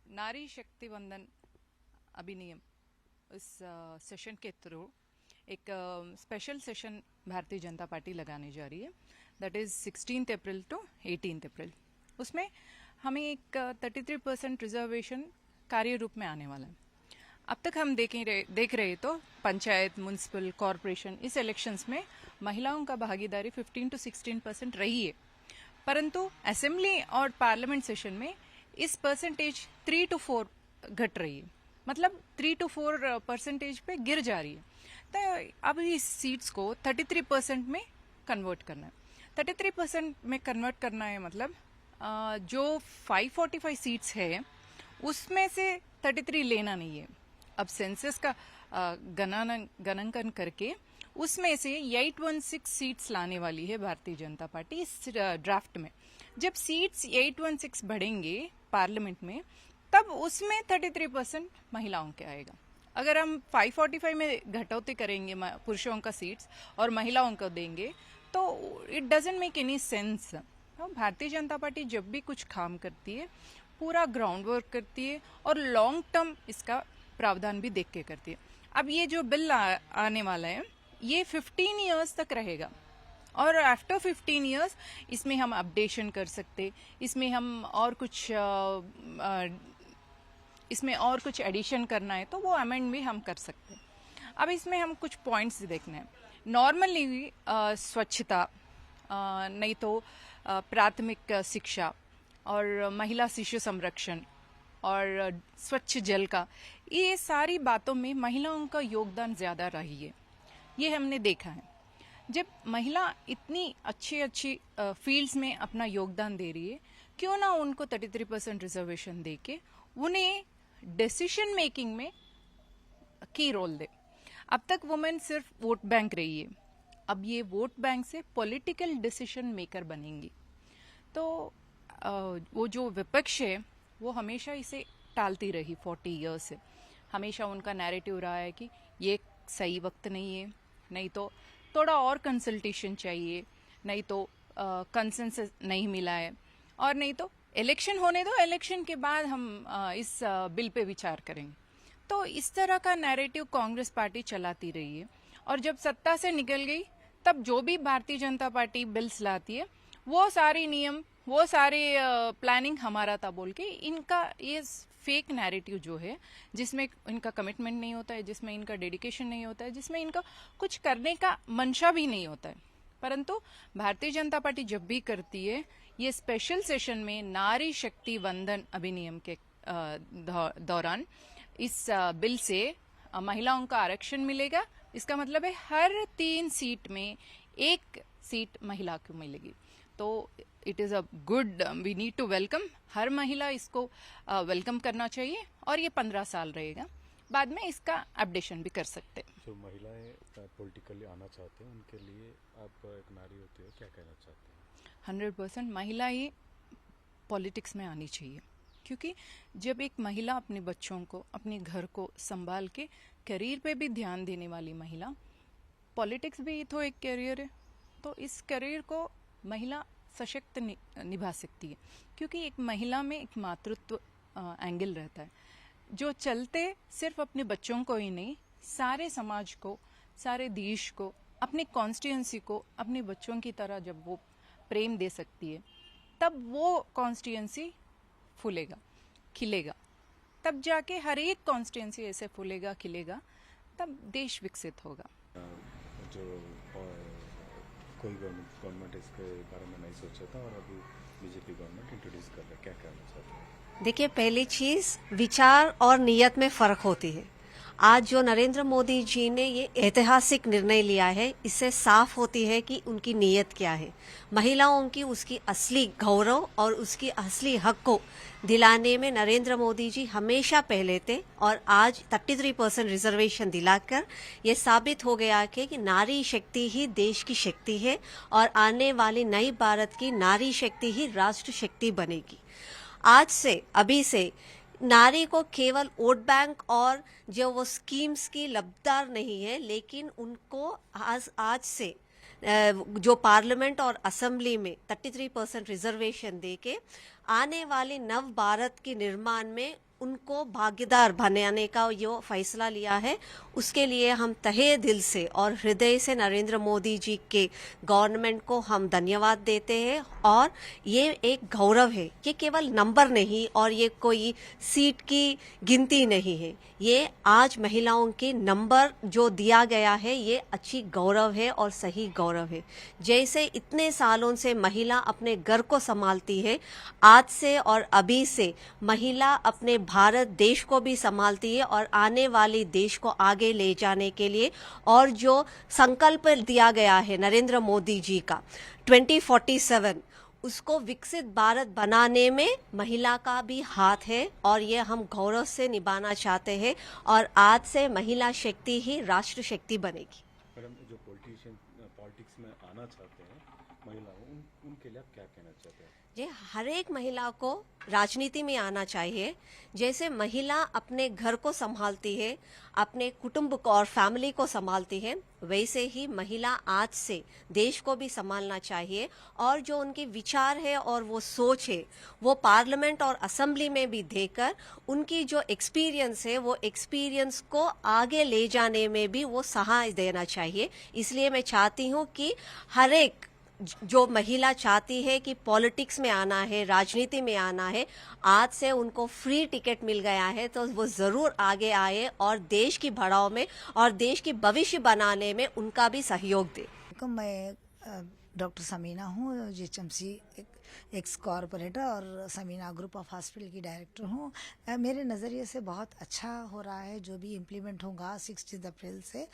नारी शक्ति वंदन अधिनियम इस सेशन के थ्रू एक special session Bharatiya Janata party लगाने जा रही है। दैट इज़ 16 अप्रैल टू 18 अप्रैल। उसमें हमें एक 33% रिजर्वेशन कार्य रूप में आने वाला है। अब तक हम देख रहे तो पंचायत, म्यूनसिपल, कॉरपोरेशन इस इलेक्शंस में महिलाओं का भागीदारी 15 to 16% रही है, परंतु असेंबली और पार्लियामेंट सेशन में इस परसेंटेज 3 to 4 घट रही है, मतलब 3 to 4% पे गिर जा रही है। तो अब इस सीट्स को 33% में कन्वर्ट करना है। 33% में कन्वर्ट करना है मतलब जो 545 सीट्स है उसमें से 33 लेना नहीं है। अब सेंसस का गणनांकन करके उसमें से 816 सीट्स लाने वाली है भारतीय जनता पार्टी इस ड्राफ्ट में। जब सीट्स 816 बढ़ेंगे पार्लियामेंट में, तब उसमें 33% महिलाओं के आएगा। अगर हम 545 में घटौती करेंगे पुरुषों का सीट्स और महिलाओं को देंगे तो it doesn't make any sense. Bharatiya Janata party जब भी कुछ काम करती है पूरा ग्राउंड वर्क करती है और लॉन्ग टर्म इसका प्रावधान भी देख के करती है। अब ये जो बिल आने वाला है ये 15 इयर्स तक रहेगा और आफ्टर 15 इयर्स इसमें हम अपडेशन कर सकते, इसमें हम और कुछ एडिशन करना है तो वो अमेंड भी हम कर सकते हैं। अब इसमें हम कुछ पॉइंट्स देखना है। नॉर्मली स्वच्छता, नहीं तो प्राथमिक शिक्षा और महिला शिशु संरक्षण और स्वच्छ जल का, ये सारी बातों में महिलाओं का योगदान ज़्यादा रही है, ये हमने देखा है। जब महिला इतनी अच्छी फील्ड्स में अपना योगदान दे रही है, क्यों ना उनको 33% रिजर्वेशन दे के उन्हें डिसीजन मेकिंग में की रोल दे। अब तक वुमेन सिर्फ वोट बैंक रही है, अब ये वोट बैंक से पॉलिटिकल डिसीजन मेकर बनेंगी। तो वो जो विपक्ष है वो हमेशा इसे टालती रही 40 ईयर्स से। हमेशा उनका नैरेटिव रहा है कि ये सही वक्त नहीं है, नहीं तो थोड़ा और कंसल्टेशन चाहिए, नहीं तो कंसेंसस नहीं मिला है, और नहीं तो इलेक्शन होने दो, इलेक्शन के बाद हम इस बिल पे विचार करेंगे। तो इस तरह का नैरेटिव कांग्रेस पार्टी चलाती रही है और जब सत्ता से निकल गई तब जो भी भारतीय जनता पार्टी बिल्स लाती है वो सारी नियम, वो सारी प्लानिंग हमारा था बोल के इनका ये फेक नैरेटिव जो है, जिसमें इनका कमिटमेंट नहीं होता है, जिसमें इनका डेडिकेशन नहीं होता है, जिसमें इनका कुछ करने का मंशा भी नहीं होता है। परंतु भारतीय जनता पार्टी जब भी करती है ये स्पेशल सेशन में नारी शक्ति वंदन अधिनियम के दौरान इस बिल से महिलाओं का आरक्षण मिलेगा। इसका मतलब है हर 3 सीट में 1 सीट महिला को मिलेगी। तो it is a good, we need to welcome. हर महिला इसको वेलकम करना चाहिए और ये 15 साल रहेगा, बाद में इसका अपडेशन भी कर सकते हैं। जो महिलाएं पॉलिटिकली आना चाहते हैं उनके लिए आप एक नारी होते हो क्या कहना चाहते हैं? 100% महिलाएं पॉलिटिक्स में आनी चाहिए, क्योंकि जब एक महिला अपने बच्चों को, अपने घर को संभाल के करियर पे भी ध्यान देने वाली महिला, पॉलिटिक्स भी तो एक करियर है, तो इस करियर को महिला सशक्त निभा सकती है। क्योंकि एक महिला में एक मातृत्व एंगल रहता है जो चलते सिर्फ अपने बच्चों को ही नहीं, सारे समाज को, सारे देश को, अपने कॉन्स्टिट्यूंसी को अपने बच्चों की तरह जब वो प्रेम दे सकती है, तब वो कॉन्स्टिट्यूंसी फूलेगा, खिलेगा। तब जाके हर एक कॉन्स्टिट्यूंसी ऐसे फूलेगा, खिलेगा, तब देश विकसित होगा। जो कोई गवर्नमेंट इसके बारे में नहीं सोचा था और अभी बीजेपी गवर्नमेंट इंट्रोड्यूस कर रहा है, क्या कहना चाहते हैं? देखिए, पहली चीज विचार और नीयत में फर्क होती है। आज जो नरेंद्र मोदी जी ने ये ऐतिहासिक निर्णय लिया है, इससे साफ होती है कि उनकी नीयत क्या है। महिलाओं की उसकी असली गौरव और उसकी असली हक को दिलाने में नरेंद्र मोदी जी हमेशा पहले थे और आज 33% रिजर्वेशन दिलाकर ये साबित हो गया कि नारी शक्ति ही देश की शक्ति है और आने वाली नई भारत की नारी शक्ति ही राष्ट्र शक्ति बनेगी। आज से, अभी से नारी को केवल वोट बैंक और जो वो स्कीम्स की लब्धार नहीं है, लेकिन उनको आज से जो पार्लियामेंट और असेंबली में 33% रिजर्वेशन देके आने वाले नव भारत के निर्माण में उनको भागीदार बनाने का जो फैसला लिया है, उसके लिए हम तहे दिल से और हृदय से नरेंद्र मोदी जी के गवर्नमेंट को हम धन्यवाद देते हैं। और ये एक गौरव है, ये केवल नंबर नहीं और ये कोई सीट की गिनती नहीं है, ये आज महिलाओं के नंबर जो दिया गया है ये अच्छी गौरव है और सही गौरव है। जैसे इतने सालों से महिला अपने घर को संभालती है, आज से और अभी से महिला अपने भारत देश को भी संभालती है और आने वाली देश को आगे ले जाने के लिए और जो संकल्प दिया गया है नरेंद्र मोदी जी का 2047, उसको विकसित भारत बनाने में महिला का भी हाथ है और ये हम गौरव से निभाना चाहते हैं और आज से महिला शक्ति ही राष्ट्र शक्ति बनेगी। मैडम, जो पॉलिटिक्स में आना चाहते हैं महिलाओं, उनके लिए आप क्या कहना चाहते हैं? ये हर एक महिला को राजनीति में आना चाहिए। जैसे महिला अपने घर को संभालती है, अपने कुटुंब को और फैमिली को संभालती है, वैसे ही महिला आज से देश को भी संभालना चाहिए और जो उनके विचार है और वो सोच है वो पार्लियामेंट और असेंबली में भी देकर उनकी जो एक्सपीरियंस है वो एक्सपीरियंस को आगे ले जाने में भी वो सहाय देना चाहिए। इसलिए मैं चाहती हूँ कि हर एक जो महिला चाहती है कि पॉलिटिक्स में आना है, राजनीति में आना है, आज से उनको फ्री टिकट मिल गया है तो वो ज़रूर आगे आए और देश की बढ़ाव में और देश की भविष्य बनाने में उनका भी सहयोग दे। मैं डॉक्टर समीना हूँ, जीएचएमसी एक्स कॉर्पोरेटर और समीना ग्रुप ऑफ हॉस्पिटल की डायरेक्टर हूँ। मेरे नज़रिए से बहुत अच्छा हो रहा है जो भी इम्प्लीमेंट होगा 16 अप्रैल से।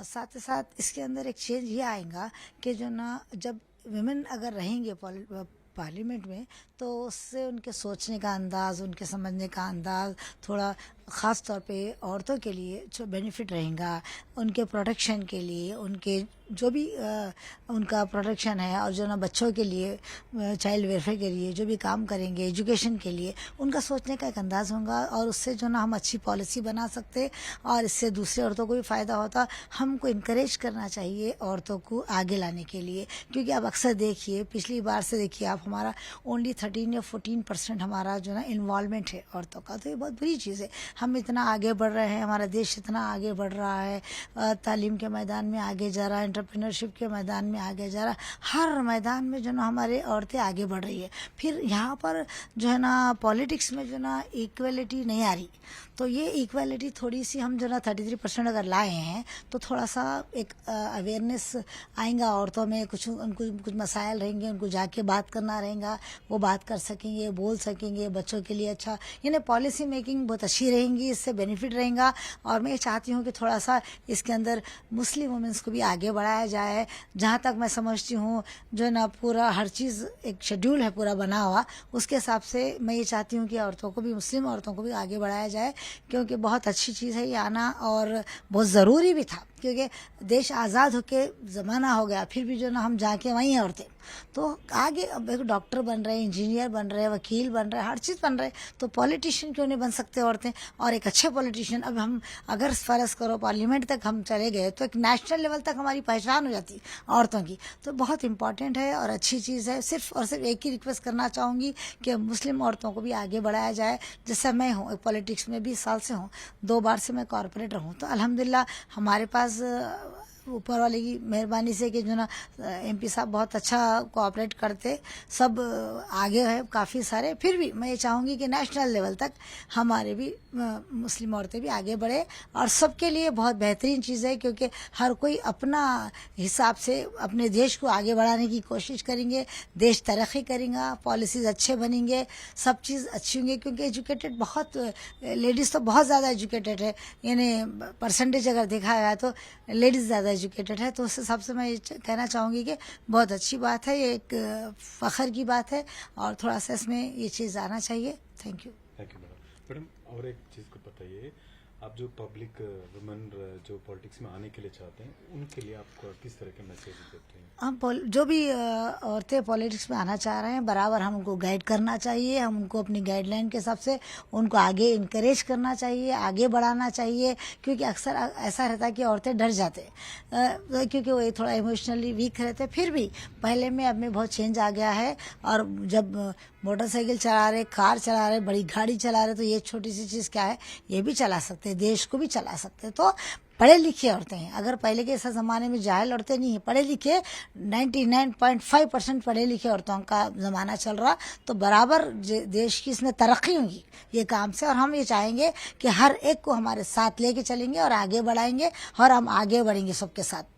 साथ ही साथ इसके अंदर एक चेंज ये आएगा कि जो ना जब विमेन अगर रहेंगे पार्लियामेंट में तो उससे उनके सोचने का अंदाज़, उनके समझने का अंदाज़ थोड़ा ख़ास तौर पे औरतों के लिए जो बेनिफिट रहेगा, उनके प्रोटेक्शन के लिए, उनके जो भी उनका प्रोटेक्शन है और जो ना बच्चों के लिए, चाइल्ड वेलफेयर के लिए जो भी काम करेंगे, एजुकेशन के लिए, उनका सोचने का एक अंदाज़ होगा और उससे जो ना हम अच्छी पॉलिसी बना सकते और इससे दूसरी औरतों को भी फ़ायदा होता। हमको इनकरेज करना चाहिए औरतों को आगे लाने के लिए, क्योंकि आप अक्सर देखिए, पिछली बार से देखिए आप, हमारा ओनली 13 या 14% हमारा जो ना इन्वॉल्वमेंट है औरतों का। तो ये बहुत बुरी चीज़ है। हम इतना आगे बढ़ रहे हैं, हमारा देश इतना आगे बढ़ रहा है, तालीम के मैदान में आगे जा रहा है, एंटरप्रेन्योरशिप के मैदान में आगे जा रहा है, हर मैदान में जो ना हमारे औरतें आगे बढ़ रही है। फिर यहाँ पर जो है ना पॉलिटिक्स में जो ना इक्वलिटी नहीं आ रही, तो ये इक्वलिटी थोड़ी सी हम जो ना 33% अगर लाए हैं तो थोड़ा सा एक अवेयरनेस आएगा औरतों में, उनको कुछ मसाइल रहेंगे, उनको जाके बात करना रहेगा, वो बात कर सकेंगे, बोल सकेंगे, बच्चों के लिए अच्छा, यानी पॉलिसी मेकिंग बहुत अच्छी रहेंगी, इससे बेनिफिट रहेगा। और मैं चाहती हूँ कि थोड़ा सा इसके अंदर मुस्लिम वुमेंस को भी आगे बढ़ाया जाए। जहाँ तक मैं समझती हूँ जो ना पूरा हर चीज़ एक शेड्यूल है पूरा बना हुआ, उसके हिसाब से मैं ये चाहती हूँ कि औरतों को भी, मुस्लिम औरतों को भी आगे बढ़ाया जाए, क्योंकि बहुत अच्छी चीज़ है ये आना और बहुत ज़रूरी भी था, क्योंकि देश आज़ाद होके ज़माना हो गया फिर भी जो ना हम जाके वहीं हैं औरतें, तो आगे अब एक डॉक्टर बन रहे हैं, इंजीनियर बन रहे हैं, वकील बन रहे हैं, हर चीज़ बन रहे हैं, तो पॉलिटिशियन क्यों नहीं बन सकते औरतें? और एक अच्छे पॉलिटिशियन, अब हम अगर फर्ज करो पार्लियामेंट तक हम चले गए तो एक नेशनल लेवल तक हमारी पहचान हो जाती औरतों की, तो बहुत इंपॉर्टेंट है और अच्छी चीज़ है। सिर्फ और सिर्फ एक ही रिक्वेस्ट करना चाहूँगी कि मुस्लिम औरतों को भी आगे बढ़ाया जाए। जैसे मैं हूँ पॉलिटिक्स में 20 साल से हूँ, 2 बार से मैं कॉर्पोरेटर हूँ, तो अल्हम्दुलिल्लाह हमारे पास ऊपर वाले की मेहरबानी से कि जो ना एमपी साहब बहुत अच्छा कोऑपरेट करते, सब आगे है काफ़ी सारे। फिर भी मैं ये चाहूँगी कि नेशनल लेवल तक हमारे भी मुस्लिम औरतें भी आगे बढ़े और सबके लिए बहुत बेहतरीन चीज़ है, क्योंकि हर कोई अपना हिसाब से अपने देश को आगे बढ़ाने की कोशिश करेंगे, देश तरक्की करेगा, पॉलिसीज़ अच्छे बनेंगे, सब चीज़ अच्छी होंगी, क्योंकि एजुकेटेड बहुत लेडीज़ तो बहुत ज़्यादा एजुकेटेड है, यानी परसेंटेज अगर देखा जाए तो लेडीज़ ज़्यादा एजुकेटेड है। तो उस हिसाब से मैं ये कहना चाहूँगी कि बहुत अच्छी बात है, ये एक फ़ख्र की बात है और थोड़ा सा इसमें ये चीज़ आना चाहिए। Thank you. Thank you madam. Madam, और एक चीज़ को बताइए, आप जो पब्लिक वुमेन जो पॉलिटिक्स में आने के लिए चाहते हैं उनके लिए आप किस तरह के मैसेज देते हैं? हम जो भी औरतें पॉलिटिक्स में आना चाह रहे हैं, बराबर हम उनको गाइड करना चाहिए, हम उनको अपनी गाइडलाइन के हिसाब से उनको आगे इनकरेज करना चाहिए, आगे बढ़ाना चाहिए, क्योंकि अक्सर ऐसा रहता है कि औरतें डर जाते हैं क्योंकि वो थोड़ा इमोशनली वीक रहते हैं। फिर भी पहले में अब में बहुत चेंज आ गया है, और जब मोटरसाइकिल चला रहे, कार चला रहे, बड़ी गाड़ी चला रहे, तो ये छोटी सी चीज़ क्या है, ये भी चला सकते हैं, देश को भी चला सकते हैं। तो पढ़े लिखे औरतें हैं, अगर पहले के ऐसा ज़माने में जाहिल औरतें नहीं है, पढ़े लिखे 99.5% पढ़े लिखे औरतों का ज़माना चल रहा, तो बराबर देश की इसमें तरक्की होगी ये काम से। और हम ये चाहेंगे कि हर एक को हमारे साथ लेके चलेंगे और आगे बढ़ाएंगे, और हम आगे बढ़ेंगे सबके साथ।